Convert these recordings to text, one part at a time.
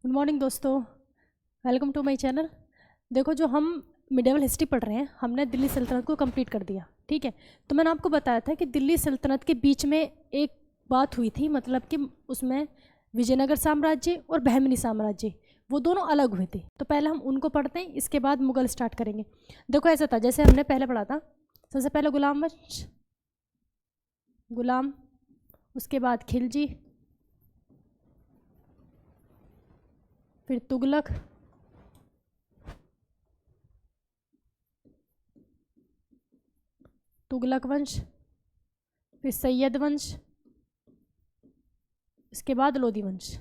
Good morning दोस्तों, welcome to my channel. देखो, जो हम मिडिवल हिस्ट्री पढ़ रहे हैं, हमने दिल्ली सल्तनत को कंप्लीट कर दिया। ठीक है, तो मैंने आपको बताया था कि दिल्ली सल्तनत के बीच में एक बात हुई थी, मतलब कि उसमें विजयनगर साम्राज्य और बहमनी साम्राज्य वो दोनों अलग हुए थे। तो पहले हम उनको पढ़ते हैं, इसके बाद मुगल स्टार्ट करेंगे। देखो, ऐसा था जैसे हमने पहले पढ़ा था, सबसे पहले गुलाम वंश, गुलाम, उसके बाद खिलजी, फिर तुगलक, तुगलक वंश, फिर सैयद वंश, इसके बाद लोधी वंश।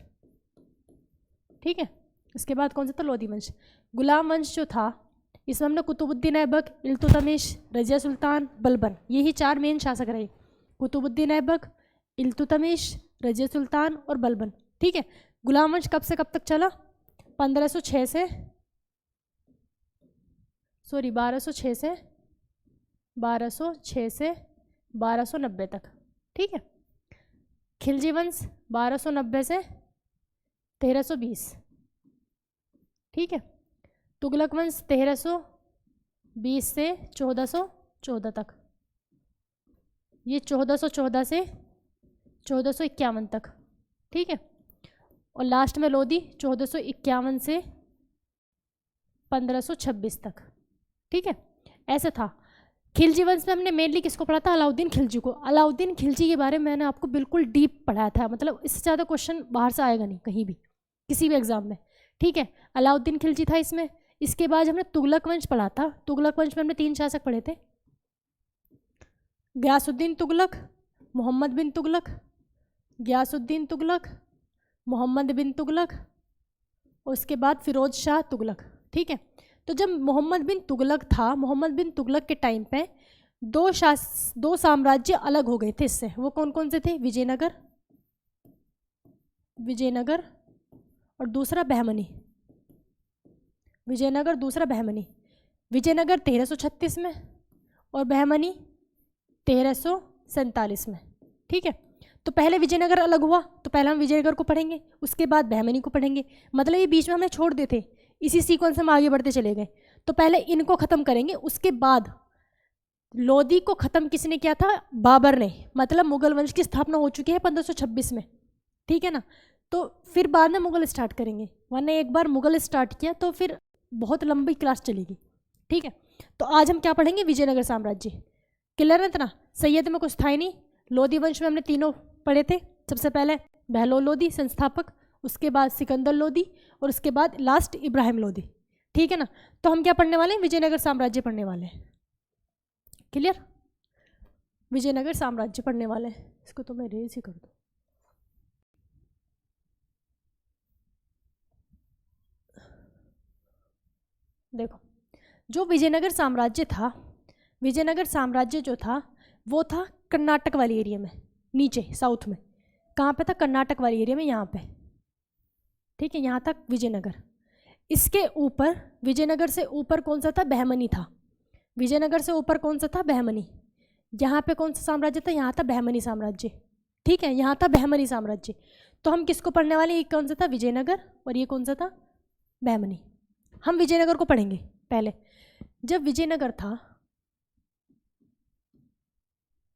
ठीक है, इसके बाद कौन सा था? लोधी वंश। गुलाम वंश जो था, इसमें हमने कुतुबुद्दीन ऐबक, इल्तुतमिश, रजिया सुल्तान, बलबन, यही चार मेन शासक रहे। कुतुबुद्दीन ऐबक, इल्तुतमिश, रजिया सुल्तान और बलबन। ठीक है, गुलाम वंश कब से कब तक चला? 1206 से 1290 तक। ठीक है, खिलजी वंश 1290 से 1320। ठीक है, तुगलक वंश 1320 से 1414 तक, ये 1414 से 1451 तक। ठीक है, और लास्ट में लोधी 1451 से 1526 तक। ठीक है, ऐसे था। खिलजी वंश में हमने मेनली किसको पढ़ा था? अलाउद्दीन खिलजी को। अलाउद्दीन खिलजी के बारे में मैंने आपको बिल्कुल डीप पढ़ाया था, मतलब इससे ज़्यादा क्वेश्चन बाहर से आएगा नहीं कहीं भी, किसी भी एग्जाम में। ठीक है, अलाउद्दीन खिलजी था इसमें। इसके बाद हमने तुगलक वंश पढ़ा था। तुगलक वंश में हमने 3 शासक पढ़े थे, गयासुद्दीन तुगलक, मोहम्मद बिन तुगलक, गयासुद्दीन तुगलक, मोहम्मद बिन तुगलक, और उसके बाद फिरोज शाह तुगलक। ठीक है, तो जब मोहम्मद बिन तुगलक था, मोहम्मद बिन तुगलक के टाइम पे दो साम्राज्य अलग हो गए थे इससे। वो कौन कौन से थे? विजयनगर और दूसरा बहमनी। विजयनगर, दूसरा बहमनी। विजयनगर 1336 में और बहमनी 1347 में। ठीक है, तो पहले विजयनगर अलग हुआ, तो पहले हम विजयनगर को पढ़ेंगे, उसके बाद बहमनी को पढ़ेंगे। मतलब ये बीच में हमने छोड़ देते, इसी सीक्वेंस में आगे बढ़ते चले गए। तो पहले इनको ख़त्म करेंगे, उसके बाद लोधी को ख़त्म किसने किया था? बाबर ने। मतलब मुगल वंश की स्थापना हो चुकी है 1526 में। ठीक है ना, तो फिर बाद में मुगल स्टार्ट करेंगे, वरना एक बार मुगल स्टार्ट किया तो फिर बहुत लंबी क्लास चलेगी। ठीक है, तो आज हम क्या पढ़ेंगे? विजयनगर साम्राज्य। क्लियर है इतना? सैयद में कुछ था ही नहीं। लोधी वंश में हमने तीनों पढ़े थे। सबसे पहले बहलोल लोधी संस्थापक, उसके बाद सिकंदर लोधी, और उसके बाद लास्ट इब्राहिम लोधी। ठीक है ना, तो हम क्या पढ़ने वाले हैं? विजयनगर साम्राज्य पढ़ने वाले हैं। क्लियर? विजयनगर साम्राज्य पढ़ने वाले हैं। इसको तो मैं रेज ही कर दूं। देखो, जो विजयनगर साम्राज्य था, विजयनगर साम्राज्य जो था वो था कर्नाटक वाली एरिया में, नीचे साउथ में। कहाँ पे था? कर्नाटक वाली एरिया में, यहाँ पे। ठीक है, यहाँ तक विजयनगर। इसके ऊपर, विजयनगर से ऊपर कौन सा था? बहमनी था। विजयनगर से ऊपर कौन सा था? बहमनी। यहाँ पे कौन सा साम्राज्य था? यहाँ था बहमनी साम्राज्य। ठीक है, यहाँ था बहमनी साम्राज्य। तो हम किसको पढ़ने वाले? ये कौन सा था? विजयनगर, और ये कौन सा था? बहमनी। हम विजयनगर को पढ़ेंगे पहले। जब विजयनगर था,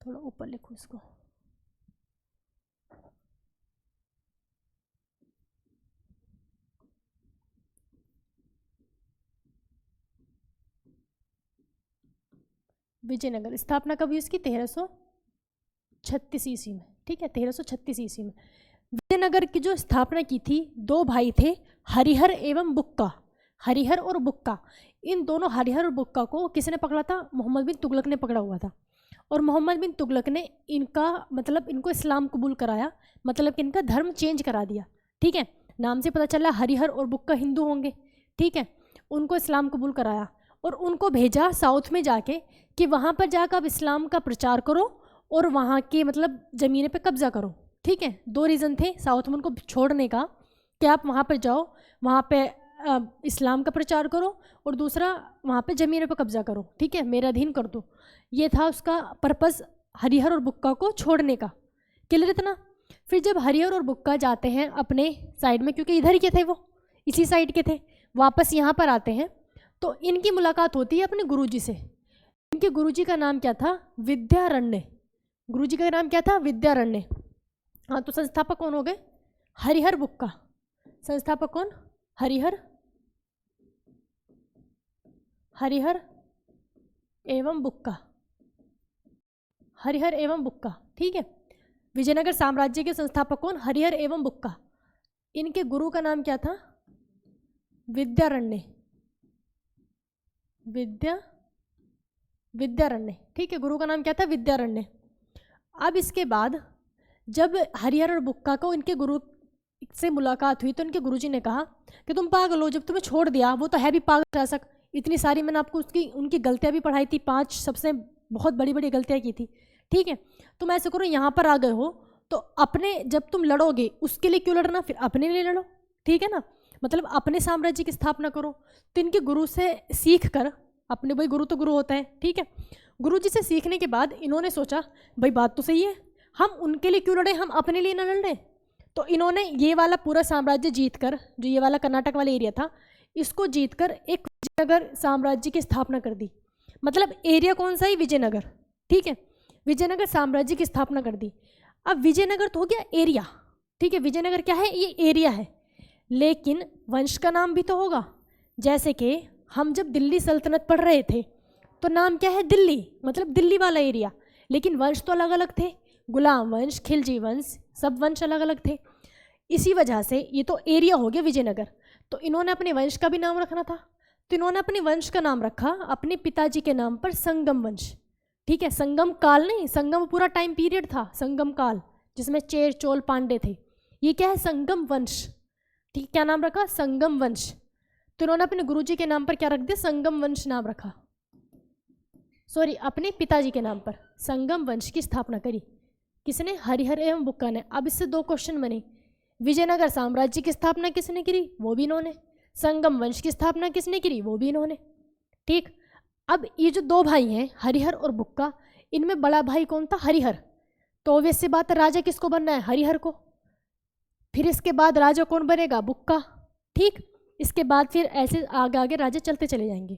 थोड़ा ऊपर लिखो इसको, विजयनगर स्थापना कब हुई इसकी? 1336 ईस्वी में। ठीक है, 1336 ईस्वी में विजयनगर की जो स्थापना की थी, 2 भाई थे, हरिहर एवं बुक्का। हरिहर और बुक्का, इन दोनों, हरिहर और बुक्का को किसने पकड़ा था? मोहम्मद बिन तुगलक ने पकड़ा हुआ था। और मोहम्मद बिन तुगलक ने इनको इस्लाम कबूल कराया, मतलब कि इनका धर्म चेंज करा दिया। ठीक है, नाम से पता चला हरिहर और बुक्का हिंदू होंगे। ठीक है, उनको इस्लाम कबूल कराया और उनको भेजा साउथ में जाके कि वहाँ पर जाकर आप इस्लाम का प्रचार करो और वहाँ के मतलब ज़मीन पे कब्जा करो। ठीक है, 2 रीज़न थे साउथ में उनको छोड़ने का, कि आप वहाँ पर जाओ, वहाँ पे इस्लाम का प्रचार करो, और दूसरा वहाँ पे ज़मीनों पे कब्जा करो। ठीक है, मेरा अधीन कर दो। ये था उसका पर्पस, हरिहर और बुक्का को छोड़ने का। क्लियर इतना? फिर जब हरिहर और बुक्का जाते हैं अपने साइड में, क्योंकि इधर ही के थे वो, इसी साइड के थे, वापस यहाँ पर आते हैं तो इनकी मुलाकात होती है अपने गुरुजी से। इनके गुरुजी का नाम क्या था? विद्यारण्य। गुरुजी का नाम क्या था? विद्यारण्य। हाँ, तो संस्थापक कौन हो गए? हरिहर बुक्का। संस्थापक कौन? हरिहर एवं बुक्का। हरिहर एवं बुक्का, ठीक है। विजयनगर साम्राज्य के संस्थापक कौन? हरिहर एवं बुक्का। इनके गुरु का नाम क्या था? विद्यारण्य। विद्यारण्य, ठीक है। गुरु का नाम क्या था? विद्यारण्य। अब इसके बाद जब हरिहर और बुक्का को इनके गुरु से मुलाकात हुई तो इनके गुरुजी ने कहा कि तुम पागल हो, जब तुम्हें छोड़ दिया, वो तो है भी पागल शासक, इतनी सारी मैंने आपको उनकी गलतियां भी पढ़ाई थी, 5 सबसे बहुत बड़ी बड़ी गलतियां की थी, ठीक है। तुम ऐसे करो, यहाँ पर आ गए हो तो अपने, जब तुम लड़ोगे उसके लिए क्यों लड़ना, फिर अपने लिए लड़ो, ठीक है ना। मतलब अपने साम्राज्य की स्थापना करो। तो इनके गुरु से सीख कर, अपने भाई गुरु तो गुरु होता है, ठीक है, गुरु जी से सीखने के बाद इन्होंने सोचा भाई बात तो सही है, हम उनके लिए क्यों लड़े, हम अपने लिए ना लड़ रहे। तो इन्होंने ये वाला पूरा साम्राज्य जीतकर, जो ये वाला कर्नाटक वाला एरिया था, इसको जीतकर एक विजयनगर साम्राज्य की स्थापना कर दी। मतलब एरिया कौन सा है? विजयनगर, ठीक है। विजयनगर साम्राज्य की स्थापना कर दी। अब विजयनगर तो हो गया एरिया, ठीक है। विजयनगर क्या है? ये एरिया है, लेकिन वंश का नाम भी तो होगा। जैसे कि हम जब दिल्ली सल्तनत पढ़ रहे थे तो नाम क्या है? दिल्ली, मतलब दिल्ली वाला एरिया, लेकिन वंश तो अलग अलग थे, गुलाम वंश, खिलजी वंश, सब वंश अलग अलग थे। इसी वजह से ये तो एरिया हो गया विजयनगर। तो इन्होंने अपने वंश का भी नाम रखना था, तो इन्होंने अपने वंश का नाम रखा अपने पिताजी के नाम पर, संगम वंश, ठीक है। संगम काल नहीं, संगम पूरा टाइम पीरियड था, संगम काल जिसमें चेर चोल पांडे थे, ये क्या है? संगम वंश, ठीक। क्या नाम रखा? संगम वंश। तो इन्होंने अपने गुरुजी के नाम पर क्या रख दिया? संगम वंश नाम रखा, सॉरी, अपने पिताजी के नाम पर संगम वंश की स्थापना करी। किसने? हरिहर एवं बुक्का ने। अब इससे 2 क्वेश्चन बने, विजयनगर साम्राज्य की स्थापना किसने करी? वो भी इन्होंने। संगम वंश की स्थापना किसने करी? वो भी इन्होंने, ठीक। अब ये जो 2 भाई हैं हरिहर और बुक्का, इनमें बड़ा भाई कौन था? हरिहर। तो ऑब्वियस सी बात है, राजा किसको बनना है? हरिहर को। फिर इसके बाद राजा कौन बनेगा? बुक्का, ठीक। इसके बाद फिर ऐसे आगे आगे राजा चलते चले जाएंगे।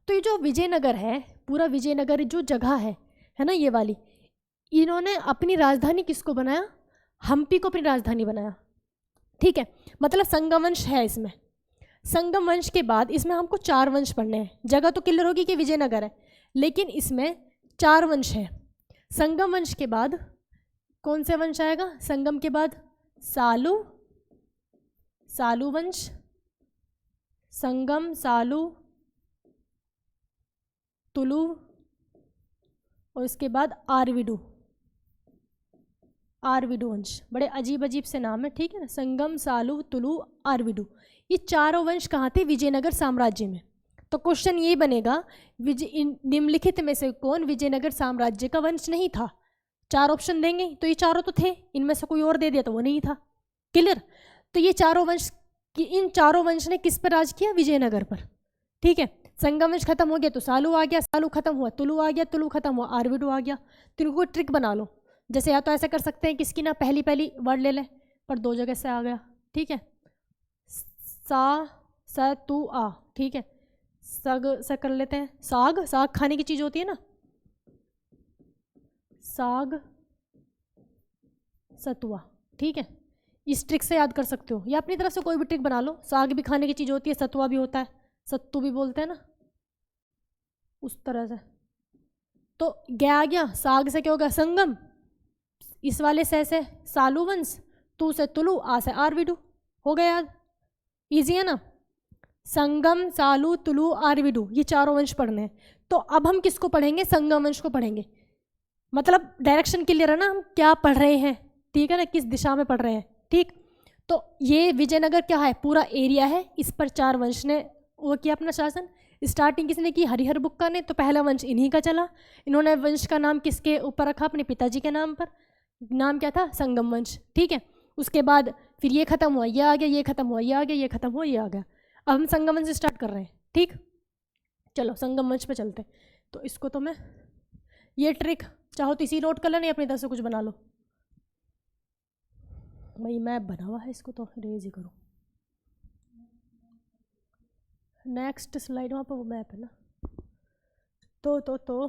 तो ये जो विजयनगर है, पूरा विजयनगर जो जगह है ना, ये वाली, इन्होंने अपनी राजधानी किसको बनाया? हम्पी को अपनी राजधानी बनाया, ठीक है। मतलब संगम वंश है इसमें। संगम वंश के बाद इसमें हमको 4 वंश पढ़ने हैं। जगह तो क्लियर होगी कि विजयनगर है, लेकिन इसमें 4 वंश है। संगम वंश के बाद कौन से वंश आएगा? संगम के बाद सालू वंश, संगम, सालू, तुलु, और इसके बाद आरविडू वंश। बड़े अजीब अजीब से नाम है, ठीक है ना। संगम, सालू, तुलु, आरविडू, ये 4 वंश कहाँ थे? विजयनगर साम्राज्य में। तो क्वेश्चन ये बनेगा, निम्नलिखित में से कौन विजयनगर साम्राज्य का वंश नहीं था? 4 ऑप्शन देंगे तो ये चारों तो थे, इनमें से कोई और दे दिया तो वो नहीं था, क्लियर। तो ये चारों वंश, इन चारों वंश ने किस पर राज किया? विजयनगर पर, ठीक है। संगम वंश खत्म हो गया तो सालू आ गया, सालू खत्म हुआ तुलु आ गया, तुलु खत्म हुआ आरविडू आ गया। तो इनको ट्रिक बना लो, जैसे या तो ऐसा कर सकते हैं किसकी ना पहली वर्ड ले लें, पर 2 जगह से आ गया, ठीक है। स तू आ, ठीक है। सग से कर लेते हैं, साग, साग खाने की चीज होती है ना, साग, सतुआ, ठीक है। इस ट्रिक से याद कर सकते हो, या अपनी तरफ से कोई भी ट्रिक बना लो। साग भी खाने की चीज होती है, सतुआ भी होता है, सत्तू भी बोलते हैं ना, उस तरह से। तो गया आ गया, साग से क्या होगा? संगम, इस वाले से सालू वंश, तू से तुलु, आ से आरविडू, हो गया याद, इजी है ना। संगम, सालू, तुलु, आरविडू, ये 4 वंश पढ़ने हैं। तो अब हम किसको पढ़ेंगे? संगम वंश को पढ़ेंगे। मतलब डायरेक्शन क्लियर है ना, हम क्या पढ़ रहे हैं, ठीक है ना, किस दिशा में पढ़ रहे हैं, ठीक। तो ये विजयनगर क्या है? पूरा एरिया है, इस पर 4 वंश ने वो किया अपना शासन। स्टार्टिंग किसने की? हरिहर बुक्का ने। तो पहला वंश इन्हीं का चला। इन्होंने वंश का नाम किसके ऊपर रखा? अपने पिताजी के नाम पर। नाम क्या था? संगम वंश, ठीक है। उसके बाद फिर ये खत्म हुआ, ये आ गया, ये खत्म हुआ, ये आ गया, ये खत्म हुआ, ये आ गया। अब हम संगम वंश स्टार्ट कर रहे हैं, ठीक। चलो संगम वंश पे चलते हैं। तो इसको तो मैं, ये ट्रिक चाहो तो इसी नोट कर लेना, अपनी तरफ से कुछ बना लो। भाई मैप बना हुआ है, इसको तो रेज ही करो। नेक्स्ट स्लाइड, वहाँ पर वो मैप है ना। तो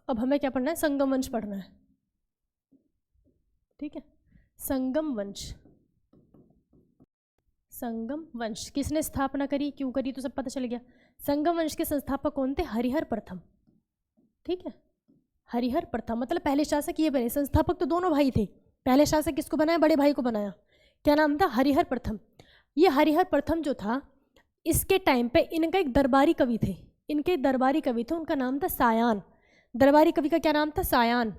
अब हमें क्या पढ़ना है? संगम वंश पढ़ना है, ठीक है। संगम वंश, संगम वंश किसने स्थापना करी, क्यों करी, तो सब पता चल गया। संगम वंश के संस्थापक कौन थे? हरिहर प्रथम, ठीक है। हरिहर प्रथम मतलब पहले शासक ये बने, संस्थापक तो दोनों भाई थे। पहले शासक किसको बनाया? बड़े भाई को बनाया। क्या नाम था? हरिहर प्रथम। ये हरिहर प्रथम जो था, इसके टाइम पे इनका एक दरबारी कवि थे, इनके दरबारी कवि थे, उनका नाम था सायान। दरबारी कवि का क्या नाम था? सायान।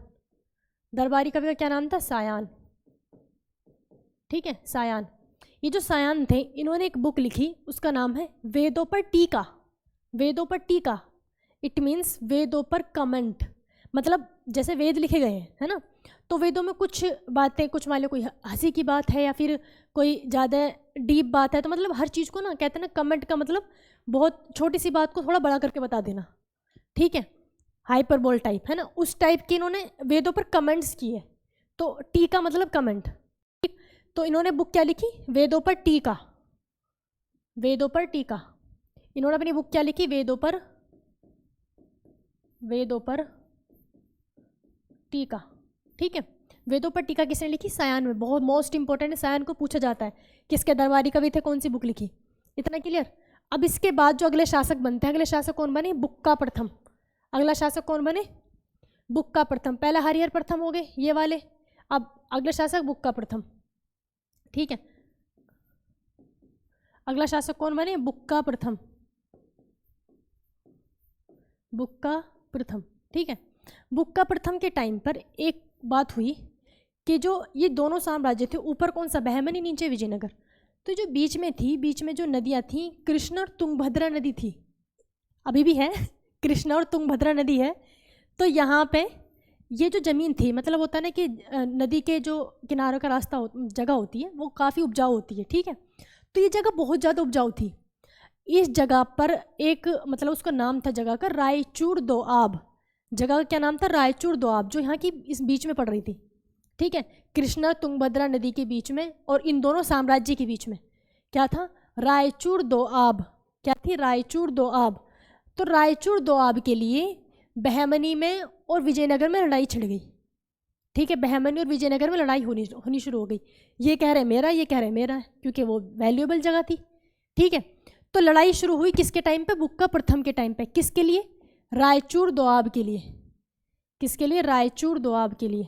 दरबारी कवि का क्या नाम था? सायान, ठीक है, सायान। ये जो सायान थे, इन्होंने एक बुक लिखी, उसका नाम है वेदों पर टीका। वेदों पर टीका, इट मीन्स वेदों पर कमेंट, मतलब जैसे वेद लिखे गए हैं, है ना, तो वेदों में कुछ बातें, कुछ मान लो कोई हंसी की बात है या फिर कोई ज़्यादा डीप बात है, तो मतलब हर चीज़ को ना कहते हैं ना, कमेंट का मतलब बहुत छोटी सी बात को थोड़ा बड़ा करके बता देना, ठीक है, हाइपरबोल टाइप, है ना, उस टाइप के इन्होंने वेदों पर कमेंट्स किए। तो टीका मतलब कमेंट, ठीक। तो इन्होंने बुक क्या लिखी? वेदों पर टीका। वेदों पर टीका, इन्होंने अपनी बुक क्या लिखी? वेदों पर टीका, ठीक है। वेदों पर टीका किसने लिखी? सायान में। बहुत मोस्ट इंपॉर्टेंट है, सायान को पूछा जाता है किसके दरबारी कवि थे, कौन सी बुक लिखी। इतना क्लियर। अब इसके बाद जो अगले शासक बनते हैं, अगले शासक कौन बने? बुक्का प्रथम। अगला शासक कौन बने? बुक्का प्रथम। पहला हरिहर प्रथम हो गए ये वाले, अब अगले शासक बुक्का प्रथम, ठीक है। अगला शासक कौन बने? बुक्का प्रथम, बुक्का प्रथम, ठीक है। बुक्का प्रथम के टाइम पर एक बात हुई कि जो ये दोनों साम्राज्य थे, ऊपर कौन सा? बहमनी, नीचे विजयनगर। तो जो बीच में थी, बीच में जो नदियाँ थी, कृष्ण और तुंगभद्रा नदी थी, अभी भी है, कृष्ण और तुंगभद्रा नदी है। तो यहाँ पे ये जो ज़मीन थी, मतलब होता है ना कि नदी के जो किनारों का रास्ता जगह होती है, वो काफ़ी उपजाऊ होती है, ठीक है। तो ये जगह बहुत ज़्यादा उपजाऊ थी। इस जगह पर एक, मतलब उसका नाम था जगह का रायचूर दोआब। जगह का क्या नाम था? रायचूर दोआब, जो यहाँ की इस बीच में पड़ रही थी, ठीक है, कृष्णा तुंगभद्रा नदी के बीच में और इन दोनों साम्राज्य के बीच में क्या था? रायचूर दोआब। क्या थी? रायचूर दोआब। तो रायचूर दोआब के लिए बहमनी में और विजयनगर में लड़ाई छिड़ गई, ठीक है। बहमनी और विजयनगर में लड़ाई होनी शुरू हो गई। ये कह रहे मेरा, ये कह रहे मेरा है, क्योंकि वो वैल्यूएबल जगह थी, ठीक है। तो लड़ाई शुरू हुई किसके टाइम पे? बुक्का प्रथम के टाइम पे। किसके लिए? रायचूर दोआब के लिए। किसके लिए? रायचूर दोआब के लिए।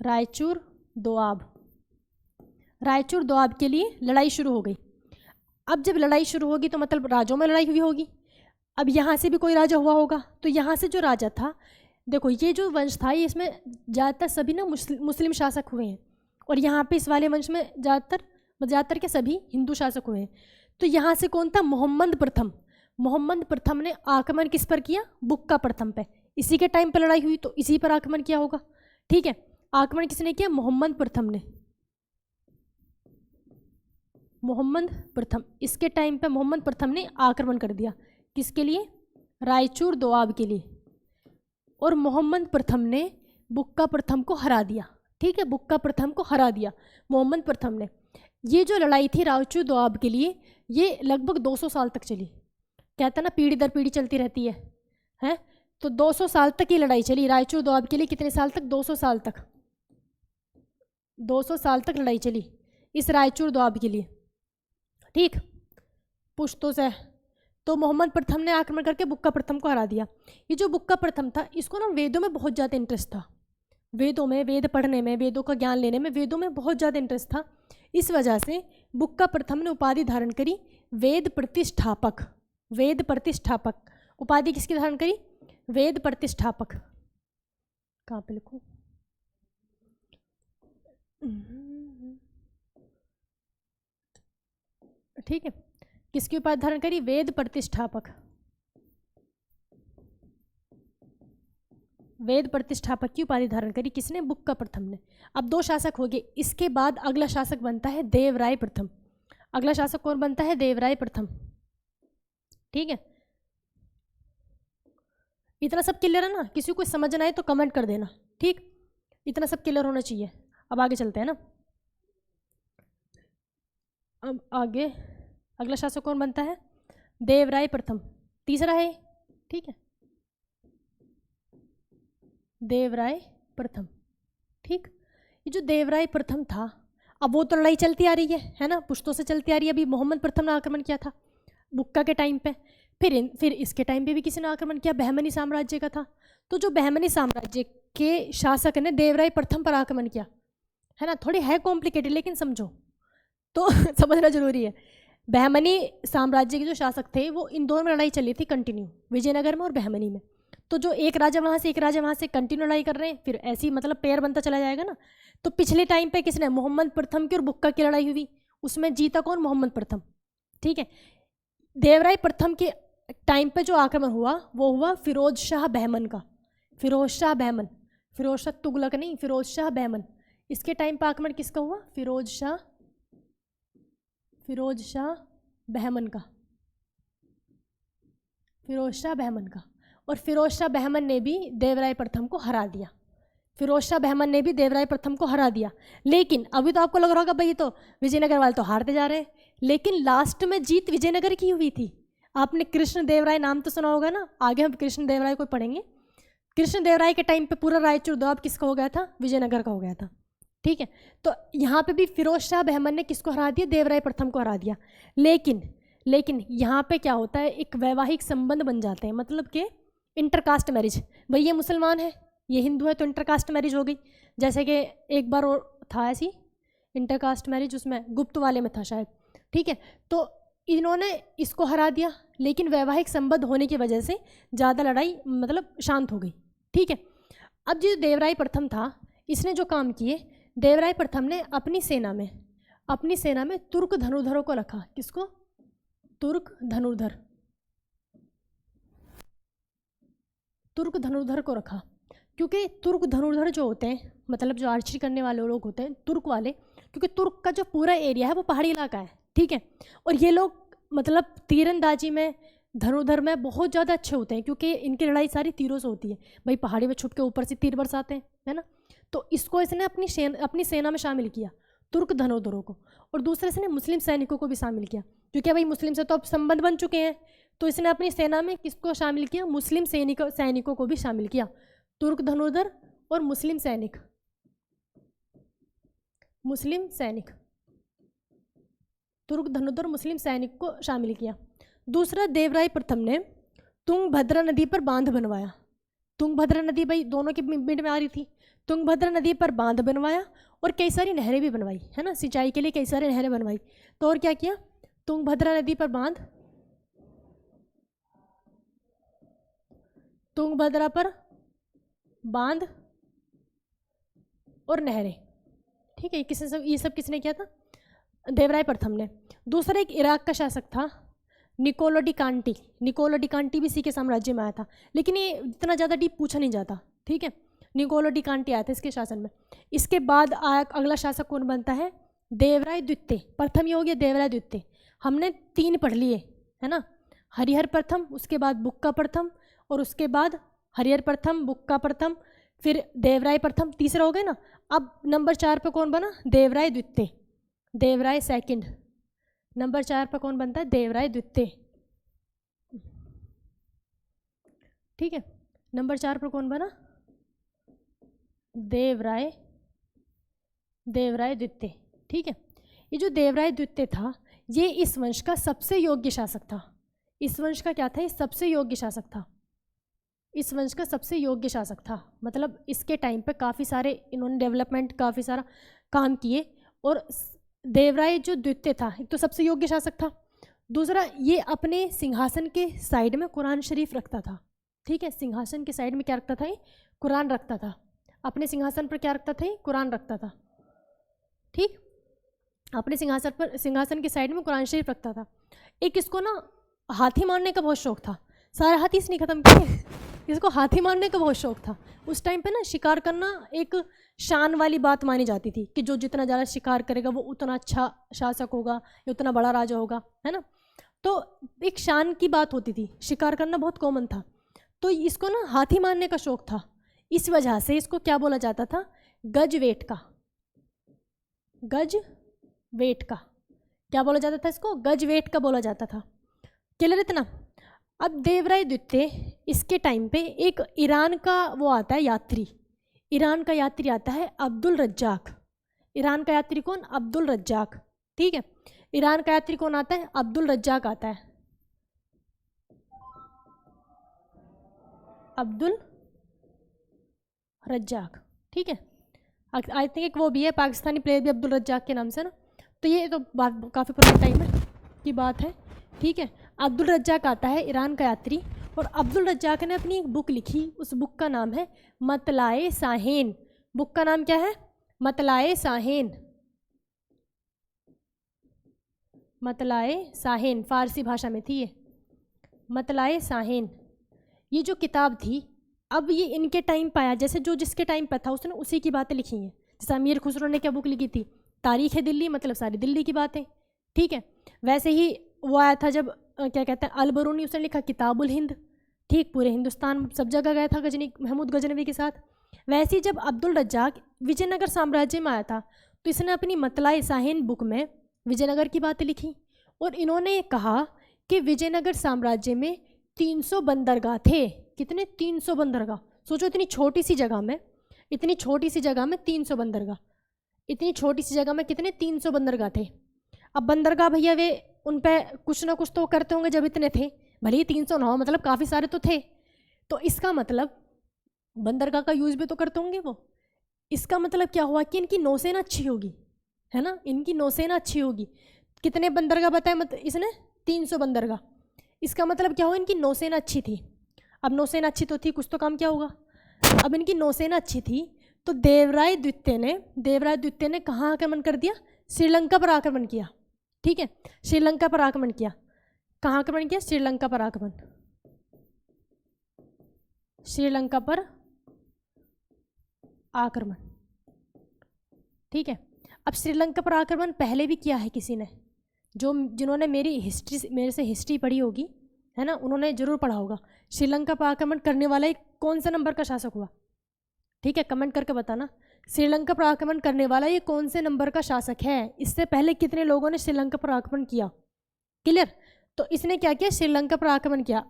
रायचूर दोआब, रायचूर दोआब के लिए लड़ाई शुरू हो गई। अब जब लड़ाई शुरू होगी तो मतलब राजाओं में लड़ाई हुई होगी। अब यहाँ से भी कोई राजा हुआ होगा, तो यहाँ से जो राजा था, देखो ये जो वंश था, ये इसमें ज़्यादातर सभी ना मुस्लिम शासक हुए हैं, और यहाँ पे इस वाले वंश में ज़्यादातर के सभी हिंदू शासक हुए हैं। तो यहाँ से कौन था? मोहम्मद प्रथम। मोहम्मद प्रथम ने आक्रमण किस पर किया? बुक्का प्रथम पे। इसी के टाइम पर लड़ाई हुई, तो इसी पर आक्रमण किया होगा, ठीक है। आक्रमण किसने किया? मोहम्मद प्रथम ने। मोहम्मद प्रथम, इसके टाइम पे मोहम्मद प्रथम ने आक्रमण कर दिया। किसके लिए? रायचूर दोआब के लिए। और मोहम्मद प्रथम ने बुक्का प्रथम को हरा दिया, ठीक है, बुक्का प्रथम को हरा दिया मोहम्मद प्रथम ने। ये जो लड़ाई थी रायचूर दोआब के लिए, ये लगभग 200 साल तक चली। कहता ना पीढ़ी दर पीढ़ी चलती रहती है, हैं? तो 200 साल तक ये लड़ाई चली रायचूर दोआब के लिए। कितने साल तक? 200 साल तक। 200 साल तक लड़ाई चली इस रायचूर दोआब के लिए, ठीक। पुश्तों से तो मोहम्मद प्रथम ने आक्रमण करके बुक्का प्रथम को हरा दिया। ये जो बुक्का प्रथम था, इसको ना वेदों में बहुत ज़्यादा इंटरेस्ट था। वेदों में, वेद पढ़ने में, वेदों का ज्ञान लेने में, वेदों में बहुत ज़्यादा इंटरेस्ट था। इस वजह से बुक्का प्रथम ने उपाधि धारण करी वेद प्रतिष्ठापक। वेद प्रतिष्ठापक उपाधि किसकी धारण करी? वेद प्रतिष्ठापक। कहाँ पे लिखूं? ठीक है, किसकी उपाधि धारण करी? वेद प्रतिष्ठापक। वेद प्रतिष्ठापक की उपाधि धारण करी किसने? बुक्का प्रथम ने। अब 2 शासक हो गए। इसके बाद अगला शासक बनता है देवराय प्रथम। अगला शासक कौन बनता है? देवराय प्रथम, ठीक है। इतना सब क्लियर है ना? किसी को समझना है तो कमेंट कर देना, ठीक। इतना सब क्लियर होना चाहिए। अब आगे चलते हैं ना। अब आगे अगला शासक कौन बनता है? देवराय प्रथम तीसरा है, ठीक है, देवराय प्रथम। ठीक, ये जो देवराय प्रथम था, अब वो तो लड़ाई चलती आ रही है ना, पुश्तों से चलती आ रही है। अभी मोहम्मद प्रथम ने आक्रमण किया था बुक्का के टाइम पे, फिर इसके टाइम पे भी किसी ने आक्रमण किया, बहमनी साम्राज्य का था। तो जो बहमनी साम्राज्य के शासक ने देवराय प्रथम पर आक्रमण किया, है ना, थोड़ी है कॉम्प्लिकेटेड लेकिन समझो तो समझना जरूरी है। बहमनी साम्राज्य के जो शासक थे वो इन दोनों में लड़ाई चली थी कंटिन्यू, विजयनगर में और बहमनी में। तो जो एक राजा वहाँ से एक राजा वहाँ से कंटिन्यू लड़ाई कर रहे हैं, फिर ऐसी मतलब पेयर बनता चला जाएगा ना। तो पिछले टाइम पे किसने, मोहम्मद प्रथम की और बुक्का की लड़ाई हुई, उसमें जीता कौन, मोहम्मद प्रथम। ठीक है, देवराय प्रथम के टाइम पे जो आक्रमण हुआ वो हुआ फिरोज शाह बहमन का। फिरोज शाह बहमन, फिरोज शाह तुगलक नहीं, फिरोज शाह बहमन। इसके टाइम पे आक्रमण किसका हुआ, फिरोज शाह बहमन का, फिरोज शाह बहमन का। और फिरोज शाह बहमन ने भी देवराय प्रथम को हरा दिया, फिरोज शाह बहमन ने भी देवराय प्रथम को हरा दिया। लेकिन अभी तो आपको लग रहा होगा भाई तो विजयनगर वाले तो हारते जा रहे हैं, लेकिन लास्ट में जीत विजयनगर की हुई थी। आपने कृष्ण देवराय नाम तो सुना होगा ना, आगे हम कृष्ण देवराय को पढ़ेंगे। कृष्ण देवराय के टाइम पे पूरा रायचूर दोआब किसका हो गया था, विजयनगर का हो गया था। ठीक है, तो यहाँ पे भी फिरोज शाह बहमन ने किसको हरा दिया, देवराय प्रथम को हरा दिया। लेकिन यहाँ पे क्या होता है, एक वैवाहिक संबंध बन जाते हैं, मतलब कि इंटरकास्ट मैरिज। भाई ये मुसलमान है, ये हिंदू है, तो इंटरकास्ट मैरिज हो गई। जैसे कि एक बार और था ऐसी इंटरकास्ट मैरिज, उसमें गुप्त वाले में था शायद। ठीक है, तो इन्होंने इसको हरा दिया, लेकिन वैवाहिक संबंध होने की वजह से ज़्यादा लड़ाई मतलब शांत हो गई। ठीक है, अब जो देवराय प्रथम था, इसने जो काम किए, देवराय प्रथम ने अपनी सेना में तुर्क धनुर्धरों को रखा। किसको, तुर्क धनुर्धर को रखा, क्योंकि तुर्क धनुर्धर जो होते हैं, मतलब जो आर्चरी करने वाले लोग होते हैं तुर्क वाले, क्योंकि तुर्क का जो पूरा एरिया है वो पहाड़ी इलाका है। ठीक है, और ये लोग मतलब तीरंदाजी में, धनुर्धर में बहुत ज़्यादा अच्छे होते हैं, क्योंकि इनकी लड़ाई सारी तीरों से होती है। भाई पहाड़ी में छुप के ऊपर से तीर बरसाते हैं, है ना। तो इसको इसने अपनी सेना में शामिल किया, तुर्क धनुर्धरों को। और दूसरे इसने मुस्लिम सैनिकों को भी शामिल किया, क्योंकि भाई मुस्लिम से तो अब संबंध बन चुके हैं, तो इसने अपनी सेना में किसको शामिल किया, मुस्लिम सैनिकों को भी शामिल किया। तुर्क धनुर्धर और मुस्लिम सैनिक, तुर्क धनुर्धर मुस्लिम सैनिक को शामिल किया। दूसरा, देवराय प्रथम ने तुंगभद्रा नदी पर बांध बनवाया। तुंगभद्रा नदी भाई दोनों के बीच में आ रही थी, तुंगभद्रा नदी पर बांध बनवाया और कई सारी नहरें भी बनवाई, है ना, सिंचाई के लिए कई सारी नहरें बनवाई। तो और क्या किया, तुंगभद्रा नदी पर बांध, तुंगभद्रा पर बांध और नहरें। ठीक है, ये सब किसने किया था, देवराय प्रथम ने। दूसरा, एक इराक का शासक था निकोलो डी कांटी भी इसी के साम्राज्य में आया था, लेकिन ये इतना ज़्यादा डीप पूछा नहीं जाता। ठीक है, निकोलो डी कांटी आया था इसके शासन में। इसके बाद अगला शासक कौन बनता है, देवराय द्वितीय। प्रथम ये हो गया देवराय द्वितीय, हमने 3 पढ़ लिए, है ना, हरिहर प्रथम, उसके बाद बुक्का प्रथम, और उसके बाद हरिहर प्रथम, बुक्का प्रथम, फिर देवराय प्रथम, तीसरा हो गया ना। अब नंबर 4 पे कौन बना, देवराय द्वितीय, देवराय सेकंड। नंबर 4 पर कौन बनता है, देवराय द्वितीय। ठीक है, नंबर 4 पर कौन बना, देवराय द्वितीय। ठीक है, ये जो देवराय द्वितीय था, ये इस वंश का सबसे योग्य शासक था। इस वंश का क्या था, ये सबसे योग्य शासक था, इस वंश का सबसे योग्य शासक था। मतलब इसके टाइम पे काफ़ी सारे इन्होंने डेवलपमेंट, काफ़ी सारा काम किए। और देवराय जो द्वितीय था, एक तो सबसे योग्य शासक था, दूसरा ये अपने सिंहासन के साइड में कुरान शरीफ रखता था। ठीक है, सिंहासन के साइड में क्या रखता था, ये कुरान रखता था। अपने सिंहासन पर क्या रखता था, ये कुरान रखता था। ठीक, अपने सिंहासन के साइड में कुरान शरीफ रखता था। एक इसको ना हाथी मारने का बहुत शौक था, सारे हाथी इसने खत्म किए, इसको हाथी मारने का बहुत शौक था। उस टाइम पे ना शिकार करना एक शान वाली बात मानी जाती थी, कि जो जितना ज़्यादा शिकार करेगा वो उतना अच्छा शासक होगा या उतना बड़ा राजा होगा, है ना। तो एक शान की बात होती थी, शिकार करना बहुत कॉमन था। तो इसको ना हाथी मारने का शौक था, इस वजह से इसको क्या बोला जाता था, गज वेट का। क्या बोला जाता था इसको, गज वेट का बोला जाता था। क्लियर इतना। अब देवराय द्वितीय इसके टाइम पे एक ईरान का वो आता है यात्री, ईरान का यात्री आता है अब्दुल रज्जाक। ईरान का यात्री कौन? अब्दुल रज्जाक। ठीक है, ईरान का यात्री कौन आता है? अब्दुल रज्जाक आता है, अब्दुल रज्जाक। ठीक है, आई थिंक एक वो भी है पाकिस्तानी प्लेयर भी अब्दुल रज्जाक के नाम से ना, तो ये तो बात काफ़ी पुराने टाइम में की बात है। ठीक है, अब्दुल रज्जाक आता है ईरान का यात्री, और अब्दुल रज्जाक ने अपनी एक बुक लिखी, उस बुक का नाम है मतलाए साहेन। बुक का नाम क्या है? मतलाए साहेन। मतलाए साहेन फारसी भाषा में थी ये, मतलाए साहेन। ये जो किताब थी, अब ये इनके टाइम पे आया, जैसे जो जिसके टाइम पे था उसने उसी की बातें लिखी हैं। जैसे अमीर खुसरो ने क्या बुक लिखी थी? तारीख है दिल्ली, मतलब सारी दिल्ली की बातें। ठीक है, वैसे ही वो आया था जब क्या कहते हैं अल-बरूनी, उसने लिखा किताबुल हिंद। ठीक, पूरे हिंदुस्तान सब जगह गया था गजनी महमूद गजनवी के साथ। वैसे ही जब अब्दुल रज्जाक विजयनगर साम्राज्य में आया था, तो इसने अपनी मतलाए साहेन बुक में विजयनगर की बातें लिखी, और इन्होंने कहा कि विजयनगर साम्राज्य में 300 बंदरगाह थे। कितने? 300 बंदरगाह। सोचो इतनी छोटी सी जगह में, इतनी छोटी सी जगह में 300 बंदरगाह, इतनी छोटी सी जगह में कितने? 300 बंदरगाह थे। अब बंदरगाह भैया वे उन पे कुछ ना कुछ तो करते होंगे जब इतने थे, भले ही 300 ना हो, मतलब काफ़ी सारे तो थे, तो इसका मतलब बंदरगाह का यूज़ भी तो करते होंगे वो। इसका मतलब क्या हुआ कि इनकी नौसेना अच्छी होगी, है ना, इनकी नौसेना अच्छी होगी। कितने बंदरगाह बताए इसने? 300 बंदरगाह। इसका मतलब क्या हुआ? इनकी नौसेना अच्छी थी। अब नौसेना अच्छी तो थी, कुछ तो काम क्या होगा। अब इनकी नौसेना अच्छी थी, तो देवराय द्वितीय ने कहाँ आक्रमण कर दिया? श्रीलंका पर आक्रमण किया। ठीक है, श्रीलंका पर आक्रमण किया। कहाँ आक्रमण किया? श्रीलंका पर आक्रमण, श्रीलंका पर आक्रमण। ठीक है, अब श्रीलंका पर आक्रमण पहले भी किया है किसी ने, जिन्होंने मेरे से हिस्ट्री पढ़ी होगी, है ना, उन्होंने जरूर पढ़ा होगा। श्रीलंका पर आक्रमण करने वाला एक कौन से नंबर का शासक हुआ? ठीक है, कमेंट करके बताना। श्रीलंका पर आक्रमण करने वाला ये कौन से नंबर का शासक है? इससे पहले कितने लोगों ने श्रीलंका पर आक्रमण किया? क्लियर? तो इसने क्या किया? श्रीलंका पर आक्रमण किया।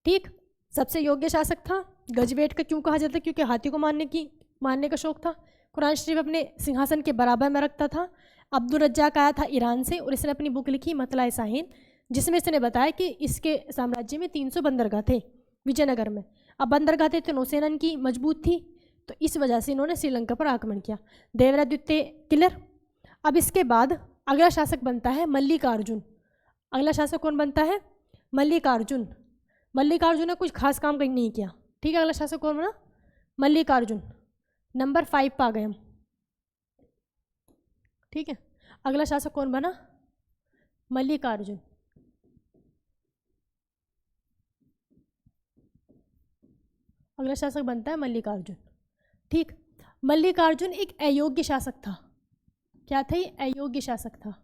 ठीक, सबसे योग्य शासक था। गजवेट का क्यों कहा जाता है? क्योंकि हाथी को मारने का शौक था। कुरान शरीफ अपने सिंहासन के बराबर में रखता था। अब्दुल रज्जाक आया था ईरान से, और इसने अपनी बुक लिखी मतलाए साहिन, जिसमें इसने बताया कि इसके साम्राज्य में 300 बंदरगाह थे विजयनगर में। अब बंदरगाह थे तो नौसेना इनकी मजबूत थी, तो इस वजह से इन्होंने श्रीलंका पर आक्रमण किया। देवराय द्वितीय। क्लियर? अब इसके बाद अगला शासक बनता है मल्लिकार्जुन। अगला शासक कौन बनता है? मल्लिकार्जुन। मल्लिकार्जुन ने कुछ खास काम कहीं नहीं किया। ठीक है, अगला शासक कौन बना? मल्लिकार्जुन। नंबर 5 पर आ गए हम। ठीक है, अगला शासक कौन बना? मल्लिकार्जुन। अगला शासक बनता है मल्लिकार्जुन। ठीक, मल्लिकार्जुन एक अयोग्य शासक था। क्या था? ये अयोग्य शासक था।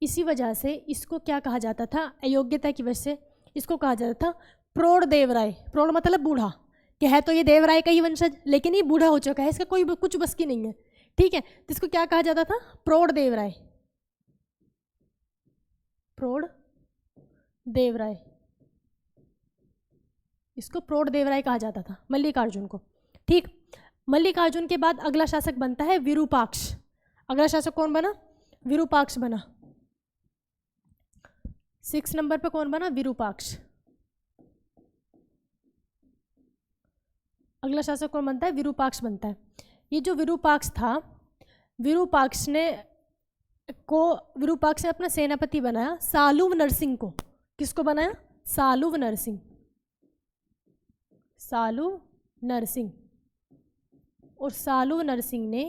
इसी वजह से इसको क्या कहा जाता था? अयोग्यता की वजह से इसको कहा जाता था प्रौढ़ देवराय। प्रौढ़ मतलब बूढ़ा, कि है तो ये देवराय का ही वंशज, लेकिन ये बूढ़ा हो चुका है, इसका कोई कुछ बस की नहीं है। ठीक है, तो इसको क्या कहा जाता था? प्रौढ़ देवराय। प्रौढ़ देवराय, इसको प्रौढ़ देवराय कहा जाता था मल्लिकार्जुन को। ठीक, मल्लिकार्जुन के बाद अगला शासक बनता है विरूपाक्ष। अगला शासक कौन बना? विरूपाक्ष बना। 6 नंबर पे कौन बना? विरूपाक्ष। अगला शासक कौन बनता है? विरूपाक्ष बनता है। ये जो विरूपाक्ष था, विरूपाक्ष ने अपना सेनापति बनाया सालुव नरसिंह को। किसको बनाया? सालुव नरसिंह। सालुव नरसिंह। और सालुव नरसिंह ने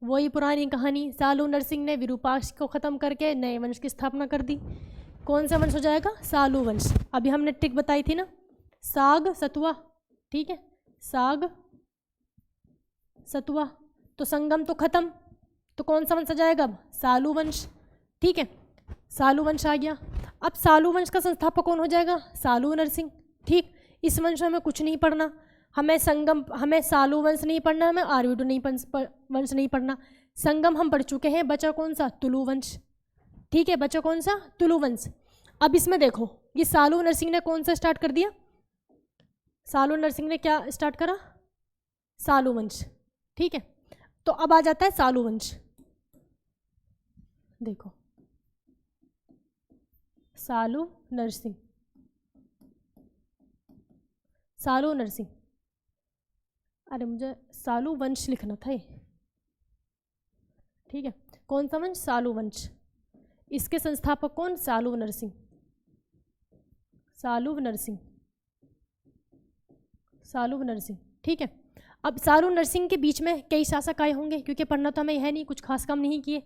वही पुरानी कहानी, सालुव नरसिंह ने विरूपाक्ष को ख़त्म करके नए वंश की स्थापना कर दी। कौन सा वंश हो जाएगा? सालु वंश। अभी हमने ट्रिक बताई थी ना, साग सतुआ। ठीक है, साग सतुआ, तो संगम तो खत्म, तो कौन सा वंश आ जाएगा अब? सालु वंश। ठीक है, सालु वंश आ गया। अब सालु वंश का संस्थापक कौन हो जाएगा? सालुव नरसिंह। ठीक, इस वंश में हमें कुछ नहीं पढ़ना, हमें सालु वंश नहीं पढ़ना, हमें आर्यभट्ट वंश नहीं पढ़ना। संगम हम पढ़ चुके हैं, बचा कौन सा? तुलु वंश। ठीक है, बचा कौन सा? तुलु वंश। अब इसमें देखो, ये सालू नरसिंह ने कौन सा स्टार्ट कर दिया? सालू नरसिंह ने क्या स्टार्ट करा? सालू वंश। ठीक है, तो अब आ जाता है सालू वंश। देखो, सालू नरसिंह, सालू नरसिंह, अरे मुझे सालू वंश लिखना था ये। ठीक है, कौन सा वंश? सालू वंश। इसके संस्थापक कौन? सालू नरसिंह, सालू नरसिंह, सालू नरसिंह। ठीक है, अब सालू नरसिंह के बीच में कई शासक आए होंगे, क्योंकि पढ़ना तो हमें है नहीं, कुछ खास काम नहीं किए।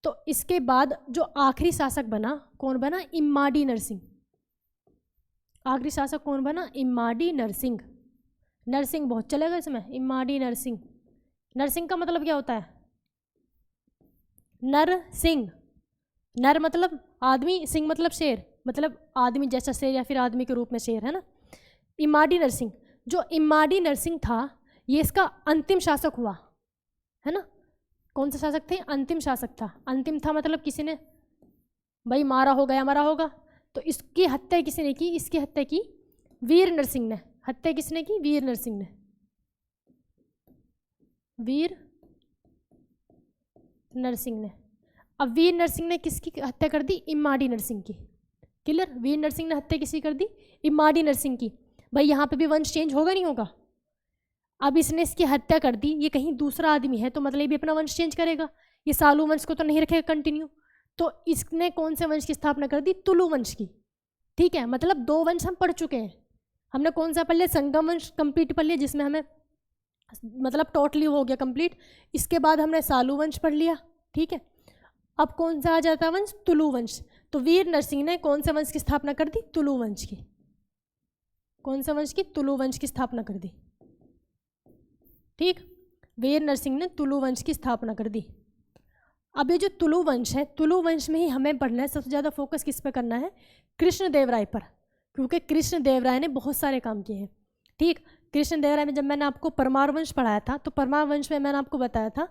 तो इसके बाद जो आखिरी शासक बना, कौन बना? इम्माडी नरसिंह। आखिरी शासक कौन बना? इम्माडी नरसिंह। नरसिंह बहुत चलेगा इसमें, इम्माडी नरसिंह। नरसिंह का मतलब क्या होता है? नर सिंह, नर मतलब आदमी, सिंह मतलब शेर, मतलब आदमी जैसा शेर या फिर आदमी के रूप में शेर, है ना। इम्माडी नरसिंह, जो इम्माडी नरसिंह था ये इसका अंतिम शासक हुआ, है ना। कौन सा शासक थे? अंतिम शासक था। अंतिम था मतलब किसी ने भाई मारा होगा या मरा होगा, तो इसकी हत्या किसी ने की? इसकी हत्या की वीर नरसिंह ने। हत्या किसने की? वीर नरसिंह ने। वीर नरसिंह ने। अब वीर नरसिंह ने किसकी हत्या कर दी? इम्माडी नरसिंह की। क्लियर? वीर नरसिंह ने हत्या किसी कर दी? इम्माडी नरसिंह की। भाई यहाँ पे भी वंश चेंज होगा नहीं होगा? अब इसने इसकी हत्या कर दी, ये कहीं दूसरा आदमी है तो मतलब ये भी अपना वंश चेंज करेगा, ये सालू वंश को तो नहीं रखेगा कंटिन्यू। तो इसने कौन से वंश की स्थापना कर दी? तुलु वंश की। ठीक है, मतलब 2 वंश हम पढ़ चुके हैं। हमने कौन सा पढ़ लिया? संगम वंश कंप्लीट पढ़ लिया, जिसमें हमें मतलब टोटली हो गया कंप्लीट। इसके बाद हमने सालू वंश पढ़ लिया। ठीक है, अब कौन सा आ जाता वंश? तुलु वंश। तो वीर नरसिंह ने कौन से वंश की स्थापना कर दी? तुलु वंश की। कौन सा वंश की? तुलु वंश की स्थापना कर दी। ठीक, वीर नरसिंह ने तुलु वंश की स्थापना कर दी। अब ये जो तुलु वंश है, तुलु वंश में ही हमें पढ़ना है, सबसे ज़्यादा फोकस किस पे करना है? कृष्णदेवराय पर, क्योंकि कृष्णदेवराय ने बहुत सारे काम किए हैं। ठीक, कृष्णदेवराय में जब मैंने आपको परमार वंश पढ़ाया था, तो परमार वंश में मैंने आपको बताया था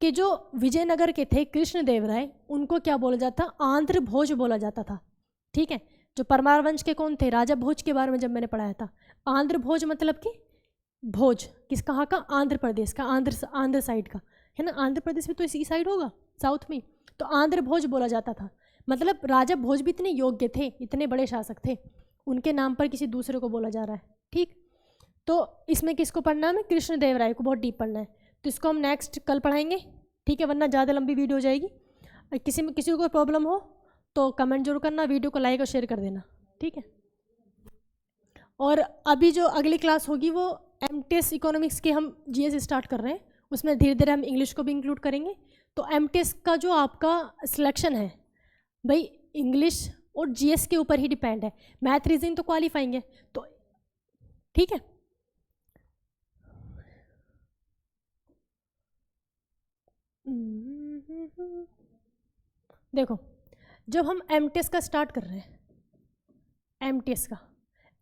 कि जो विजयनगर के थे कृष्णदेवराय, उनको क्या बोला जाता? आंध्र भोज बोला जाता था। ठीक है, जो परमार वंश के कौन थे? राजा भोज के बारे में जब मैंने पढ़ाया था। आंध्र भोज मतलब कि भोज किस कहाँ का? आंध्र प्रदेश का, आंध्र साइड का, है ना। आंध्र प्रदेश में तो इसी साइड होगा, साउथ में। तो आंध्र भोज बोला जाता था। मतलब राजा भोज भी इतने योग्य थे, इतने बड़े शासक थे, उनके नाम पर किसी दूसरे को बोला जा रहा है। ठीक, तो इसमें किसको पढ़ना है? हमें कृष्णदेवराय को बहुत डीप पढ़ना है, तो इसको हम नेक्स्ट कल पढ़ाएंगे। ठीक है, वरना ज़्यादा लंबी वीडियो हो जाएगी। किसी को प्रॉब्लम हो तो कमेंट जरूर करना, वीडियो को लाइक और शेयर कर देना। ठीक है, और अभी जो अगली क्लास होगी वो एमटीएस इकोनॉमिक्स के हम जीएस स्टार्ट कर रहे हैं, उसमें धीरे धीरे हम इंग्लिश को भी इंक्लूड करेंगे। तो एमटीएस का जो आपका सिलेक्शन है भाई इंग्लिश और जीएस के ऊपर ही डिपेंड है, मैथ रीजनिंग तो क्वालिफाइंग है। तो ठीक है, देखो जब हम एमटीएस का स्टार्ट कर रहे हैं,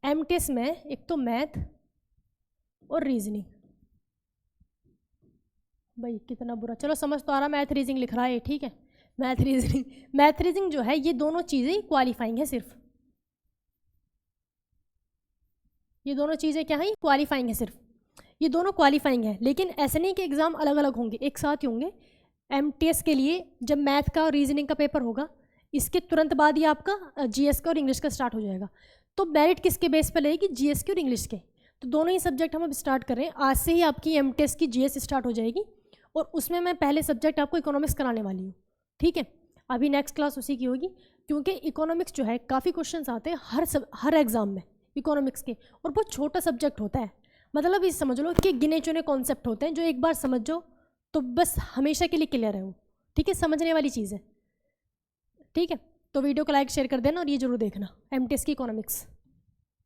एमटीएस में एक तो मैथ और रीजनिंग, भाई कितना बुरा, चलो समझ तो आ रहा, मैथ रीजनिंग लिख रहा है। ठीक है, मैथ रीजनिंग जो है ये दोनों चीज़ें क्वालिफाइंग है, सिर्फ ये दोनों चीज़ें क्या हैं? क्वालिफाइंग है, सिर्फ ये दोनों क्वालिफाइंग है। लेकिन ऐसे नहीं कि एग्ज़ाम अलग अलग होंगे, एक साथ ही होंगे। एमटीएस के लिए जब मैथ का और रीजनिंग का पेपर होगा, इसके तुरंत बाद ही आपका जीएस का और इंग्लिश का स्टार्ट हो जाएगा। तो मेरिट किसके बेस पर लगेगी? जीएस के और इंग्लिश के। तो दोनों ही सब्जेक्ट हम अब स्टार्ट कर रहे हैं, आज से ही आपकी एमटीएस की जीएस स्टार्ट हो जाएगी, और उसमें मैं पहले सब्जेक्ट आपको इकोनॉमिक्स कराने वाली हूँ। ठीक है, अभी नेक्स्ट क्लास उसी की होगी, क्योंकि इकोनॉमिक्स जो है काफ़ी क्वेश्चंस आते हैं हर एग्ज़ाम में इकोनॉमिक्स के, और बहुत छोटा सब्जेक्ट होता है। मतलब ये समझ लो कि गिने चुने कॉन्सेप्ट होते हैं, जो एक बार समझ जाओ तो बस हमेशा के लिए क्लियर है वो। ठीक है, समझने वाली चीज़ है। ठीक है, तो वीडियो को लाइक शेयर कर देना, और ये जरूर देखना एमटीएस की इकोनॉमिक्स।